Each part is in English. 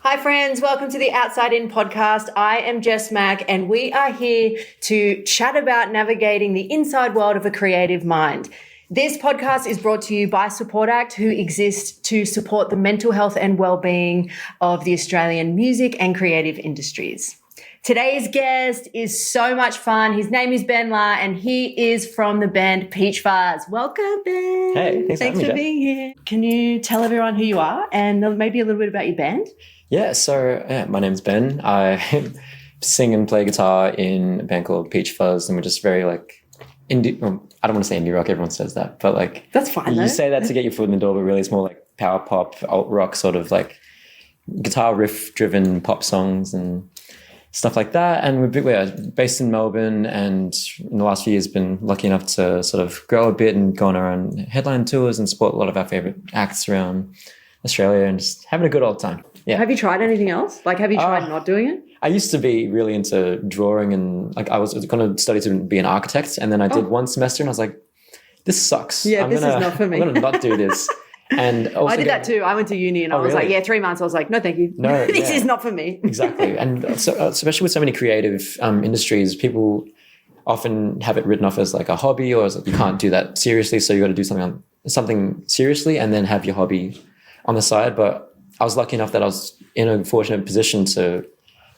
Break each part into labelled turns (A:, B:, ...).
A: Hi friends, welcome to the Outside In podcast. I am Jess Mack and we are here to chat about navigating the inside world of a creative mind. This podcast is brought to you by Support Act, who exist to support the mental health and well-being of the Australian music and creative industries. Today's guest is so much fun. His name is Ben La and he is from the band Peach Fuzz. Welcome, Ben.
B: Hey, thanks
A: for being here. Can you tell everyone who you are and maybe a little bit about your band?
B: Yeah, so my name's Ben. I sing and play guitar in a band called Peach Fuzz, and we're just very indie. Well, I don't want to say indie rock. Everyone says that, but
A: that's fine.
B: You say that to get your foot in the door, but really it's more like power pop, alt rock, sort of like guitar riff driven pop songs and stuff like that. And we're based in Melbourne, and in the last few years been lucky enough to sort of grow a bit and go on our own headline tours and support a lot of our favorite acts around Australia and just having a good old time. Yeah.
A: Have you tried anything else? Have you tried not doing it?
B: I used to be really into drawing, and I was going to study to be an architect, and then I did one semester and I was like, this sucks.
A: Yeah, this is not for me.
B: I'm going to not do this. And
A: I did that too. I went to uni and I was like, 3 months. I was like, no, thank you.
B: No,
A: this is not for me.
B: Exactly. And so, especially with so many creative industries, people often have it written off as like a hobby, or as like, you can't do that seriously. So you got to do something seriously and then have your hobby on the side. But I was lucky enough that I was in a fortunate position to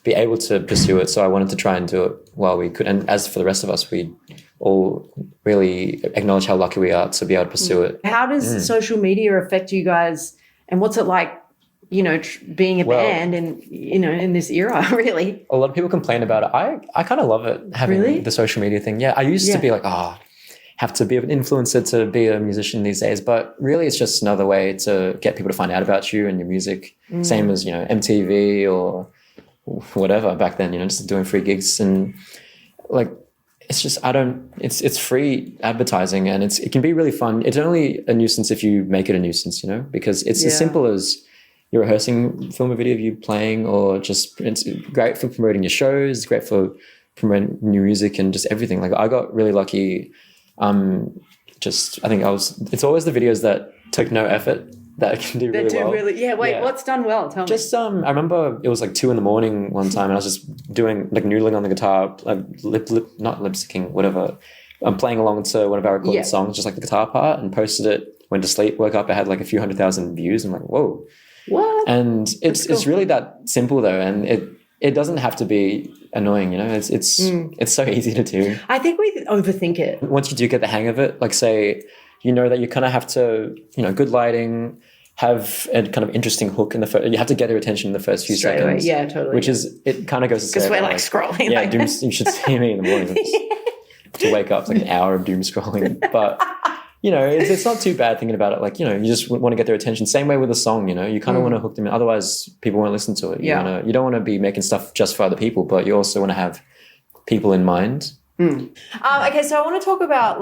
B: be able to pursue it. So I wanted to try and do it while we could. And as for the rest of us, we all really acknowledge how lucky we are to be able to pursue it.
A: How does social media affect you guys? And what's it like, being a band and, in this era, really?
B: A lot of people complain about it. I kind of love it, having the social media thing. Yeah, I used to be like, have to be an influencer to be a musician these days, but really it's just another way to get people to find out about you and your music. Same as MTV or whatever back then, just doing free gigs, and it's just it's free advertising, and it can be really fun. It's only a nuisance if you make it a nuisance, because it's as simple as you're rehearsing, film a video of you playing, or just it's great for promoting your shows, great for promoting new music and just everything. I got really lucky. It's always the videos that took no effort that can do really well.
A: What's done well? Tell me.
B: I remember it was 2 a.m. one time, and I was just doing noodling on the guitar, not lip syncing, whatever. I'm playing along to one of our recorded songs, just the guitar part, and posted it, went to sleep, woke up, I had a few 100,000 views. I'm like, whoa.
A: What?
B: And it's really that simple though, and it doesn't have to be annoying, it's so easy to do.
A: I think we overthink it.
B: Once you do get the hang of it, say, that you kind of have to, good lighting, have a kind of interesting hook in the first, you have to get their attention in the first few seconds.
A: Yeah, totally.
B: Which is, it kind of goes to say.
A: Because we're scrolling.
B: Yeah, you should see me in the morning. To wake up, it's an hour of doom scrolling. But, it's not too bad thinking about it. You just want to get their attention. Same way with a song, you kind of want to hook them in. Otherwise, people won't listen to it. You don't want to be making stuff just for other people, but you also want to have people in mind.
A: Okay, so I want to talk about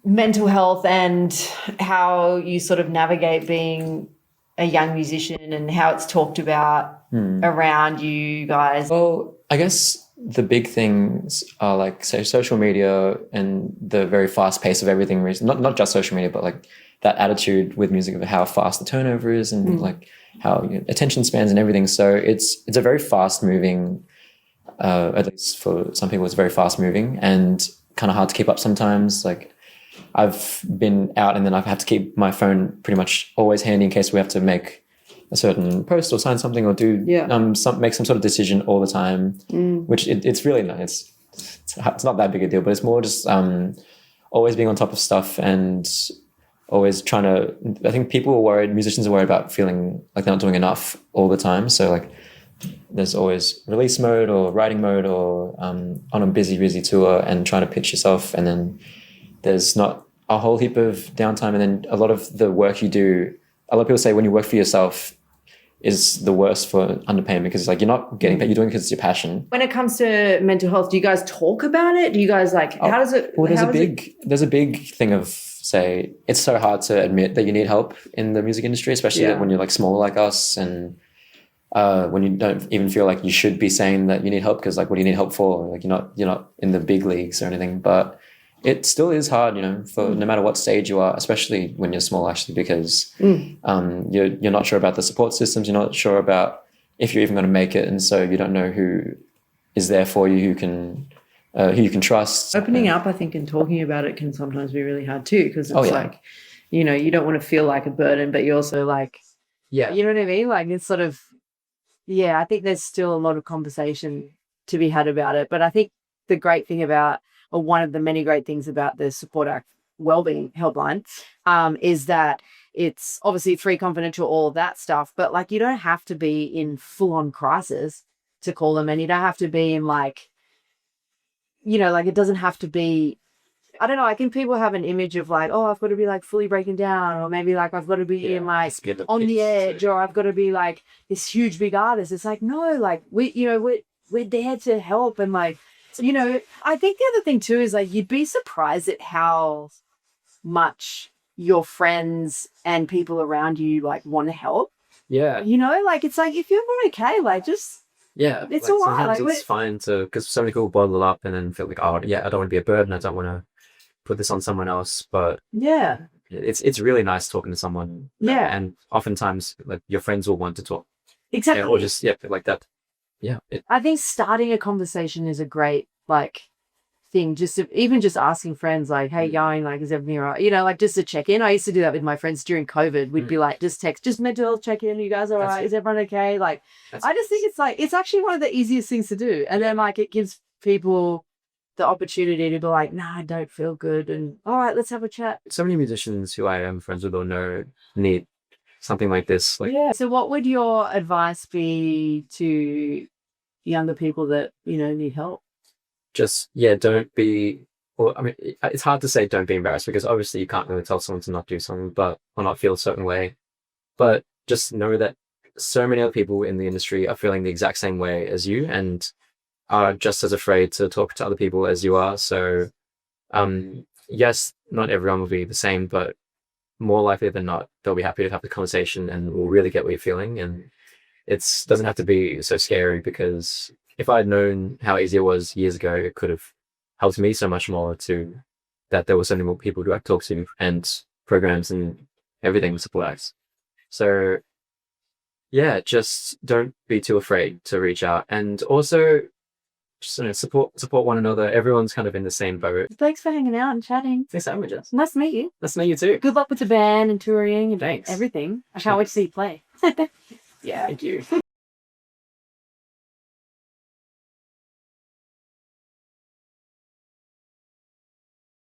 A: mental health and how you sort of navigate being a young musician and how it's talked about around you guys.
B: Well, I guess the big things are say social media and the very fast pace of everything. Not just social media, but that attitude with music of how fast the turnover is and how attention spans and everything. So it's a very fast moving, at least for some people, it's very fast moving and kind of hard to keep up sometimes. I've been out and then I've had to keep my phone pretty much always handy in case we have to make a certain post or sign something or do make some sort of decision all the time, which it's really nice. It's not that big a deal, but it's more just always being on top of stuff and always trying to. I think musicians are worried about feeling like they're not doing enough all the time. So there's always release mode or writing mode or on a busy tour and trying to pitch yourself, and then there's not a whole heap of downtime. And then a lot of the work you do, a lot of people say when you work for yourself is the worst for underpayment because you're not getting paid, you're doing it because it's your passion.
A: When it comes to mental health, do you guys talk about it? Do you guys how does it?
B: Well, there's a big thing of say, it's so hard to admit that you need help in the music industry, especially when you're small like us and when you don't even feel like you should be saying that you need help because what do you need help for? You're not in the big leagues or anything, but it still is hard, you know, for no matter what stage you are, especially when you're small, actually, because you're not sure about the support systems, you're not sure about if you're even going to make it, and so you don't know who is there for you, who you can trust.
A: Opening up, I think, and talking about it can sometimes be really hard too, because it's like, you know, you don't want to feel like a burden, but you also like, you know what I mean? Like it's sort of, I think there's still a lot of conversation to be had about it. But I think the great thing about, or one of the many great things about the Support Act Wellbeing Helpline is that it's obviously free, confidential, all of that stuff, but like you don't have to be in full-on crisis to call them, and you don't have to be in like, you know, like it doesn't have to be, I don't know, I think people have an image of like, oh, I've got to be like fully breaking down, or maybe like I've got to be in like on the edge, or I've got to be like this huge big artist. It's like, no, like we're there to help. And like, you know, I think the other thing too is like you'd be surprised at how much your friends and people around you like want to help.
C: Yeah.
A: You know, like it's like if you're okay, like just it's
C: like,
A: all right.
C: Sometimes
A: Like,
C: it's fine to, because so many people bottle up and then feel like, oh yeah, I don't want to be a burden. I don't want to put this on someone else. But it's really nice talking to someone.
A: Yeah.
C: And oftentimes like your friends will want to talk.
A: Exactly.
C: Or just like that. Yeah.
A: I think starting a conversation is a great like thing. Even just asking friends like, "Hey, going? Like, is everything all right?" You know, like just to check in. I used to do that with my friends during COVID. We'd be like, just text, just mental health check in. You guys all right? Is everyone okay? Like, I just think it's like it's actually one of the easiest things to do. And then like it gives people the opportunity to be like, "Nah, I don't feel good," and all right, let's have a chat.
C: So many musicians who I am friends with or know need something like this. Like,
A: So, what would your advice be to younger people that you know need help?
C: just don't be, or I mean it's hard to say don't be embarrassed, because obviously you can't really tell someone to not do something or not feel a certain way, but just know that so many other people in the industry are feeling the exact same way as you and are just as afraid to talk to other people as you are. So yes, not everyone will be the same, but more likely than not they'll be happy to have the conversation and will really get what you're feeling. And it doesn't have to be so scary, because if I'd known how easy it was years ago, it could have helped me so much more to that there were so many more people to talk to and programs and everything with Support Acts. So just don't be too afraid to reach out, and also just, you know, support one another. Everyone's kind of in the same boat.
A: Thanks for hanging out and chatting.
C: Thanks so much, Jess.
A: Nice to meet you.
C: Nice to meet you too.
A: Good luck with the band and touring and
C: Thanks.
A: everything. I can't wait to see you play.
C: Yeah, thank you.